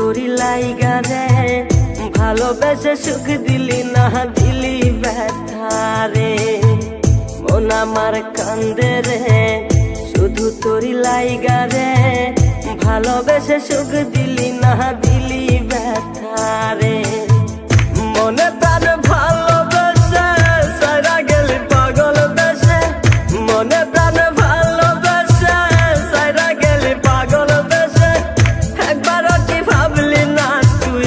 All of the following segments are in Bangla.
তোরি লাইগা রে ভালোবেসে সুখ দিলি না দিলি ব্যথা রে মন আমার কান্দে রে শুধু তোরি লাইগা রে ভালোবেসে সুখ দিলি না দিলি ব্যথা রে মনে প্রাণ ভালোবেসে সারা গেলি পাগল বেসে মনে প্রাণ ভালোবেসে সারা গেলি পাগল বেসে একবারও কি ভাবলি না তুই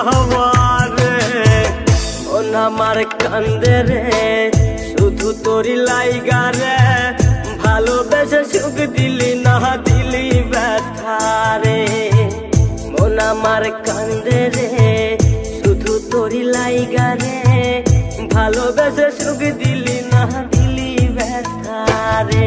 আমার মন আমার কান্দে রে শুধু তোরি লাইগা রে ভালোবেসে সুখ দিলি না দিলি ব্যথা রে মন আমার কান্দে রে শুধু তোরি লাইগা রে ভালোবেসে সুখ দিলি না দিলি ব্যথা রে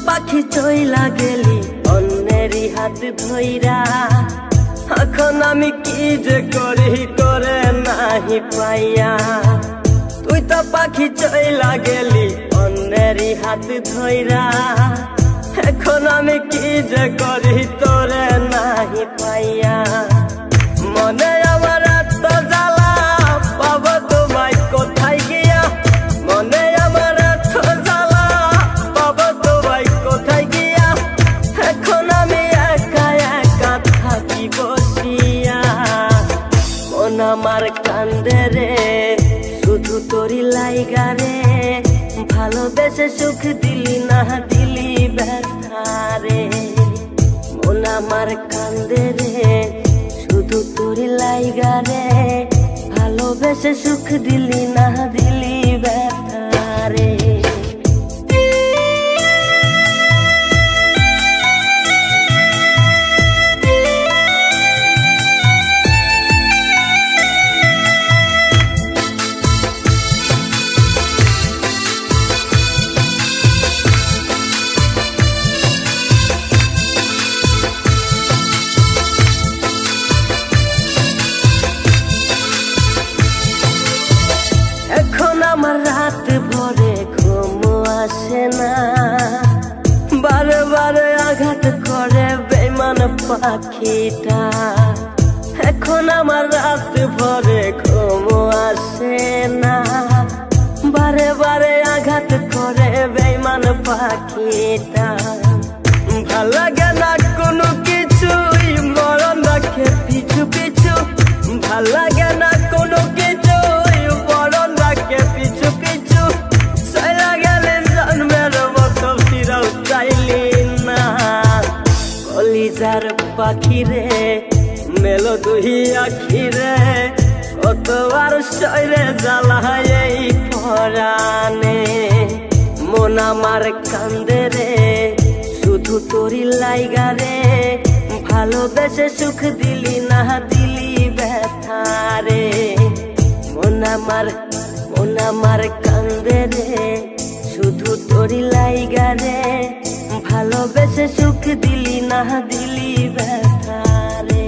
পাখি চইলা গেলি অন্যেরই হাত ধইরা এখন আমি কি যে করি করে নাহি পাইয়া তুই তো পাখি চইলা গেলি অন্যেরই হাত ধইরা এখন আমি কি যে করি তোরে নাহি পাইয়া মনে আমার এত জ্বালা পাবো তোমায় কোথায় গিয়া মনে আমার এত জ্বালা পাবো তোমায় কোথায় গিয়া এখন আমি একা একা থাকি বসিয়া মন আমার কান্দে রে শুধু তোরি লাইগা রে ভালোবেসে সুখ দিলি না দিলি ব্যথা রে মন আমার কান্দে রে শুধু তোরি লাইগা রে ভালোবেসে সুখ দিলি না দিলি ব্যথা রে আমার রাত ভরে ঘুম আসে না বারে বারে আঘাত করে বেমান পাখিটা এখন আমার রাত ভরে ঘুম আসে না বারে বারে আঘাত করে বেমান পাখিটা ভাল লাগে না কোনো কিছুই মরণ রাখে পিছু পিছু ভাল লাগে না কোনো কিছুই মরণ রাখে পিছু পিছু সারা গেলে জন্মের মতো ফিরাও চাইলি না কলিজার পাখি রে মেলো দুই আখি রে কতবার শৈরে জ্বালায় এই পরাণে মন আমার কান্দে রে শুধু তোরি লাইগা রে ভালোবেসে সুখ দিলি না দিলি ব্যথা রে মন আমার কান্দে রে শুধু তোরি লাইগা রে ভালোবেসে সুখ দিলি না দিলি ব্যথা রে